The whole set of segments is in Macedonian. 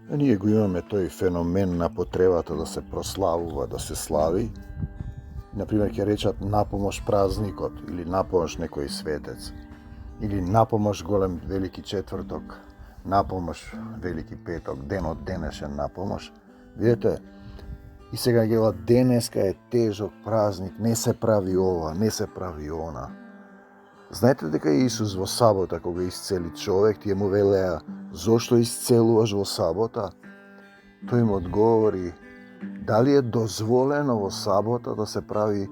Ние го имаме тој феномен на потребата да се прославува, да се слави. Например, ќе речат напомош празникот, или напомош некој светец, или напомош голем велики четврток, напомош велики петок, денот денешен напомош. Видете, и сега гела денеска е тежок празник, не се прави ова, не се прави она. Знаете дека Исус во сабота, кога исцели човек, тие му велеа, зошто исцелуваш во сабота? Тој му одговори, дали е дозволено во сабота да се прави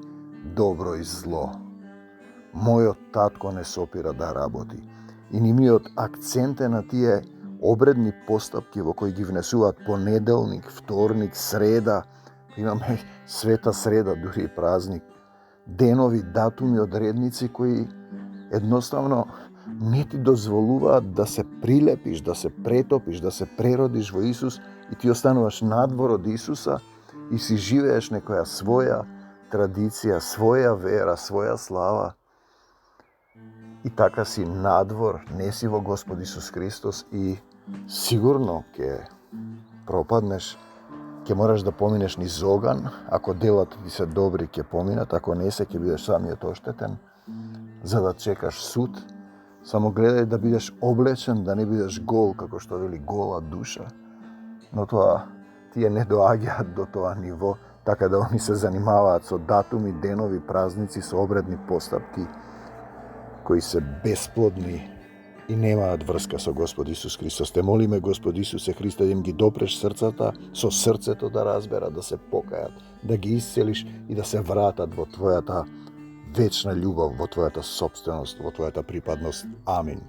добро и зло? Мојот татко не сопира да работи. И нивниот акцент е на тие обредни постапки во кои ги внесуваат понеделник, вторник, среда. Имаме света среда, дури и празник. Денови, датуми, одредници кои едноставно не ти дозволуваат да се прилепиш, да се претопиш, да се преродиш во Исус и ти остануваш надвор од Исуса и си живееш некоја своја традиција, своја вера, своја слава. И така си надвор, не си во Господ Исус Христос и сигурно ќе пропаднеш, ќе мораш да поминеш низ оган, ако делата ти се добри ќе поминат, ако не се ќе бидеш самиот оштетен, за да чекаш суд. Само гледај да бидеш облечен, да не бидеш гол, како што вели гола душа. Но тоа тие не доаѓаат до тоа ниво, така да они се занимаваат со датуми, денови, празници, со обредни постапки, кои се бесплодни и немаат врска со Господ Исус Христос. Те молиме Господ Исусе Христе да им ги допреш срцата, со срцето да разберат, да се покајат, да ги исцелиш и да се вратат во Твојата вечна љубов, во Твојата собственост, во Твојата припадност. Амин.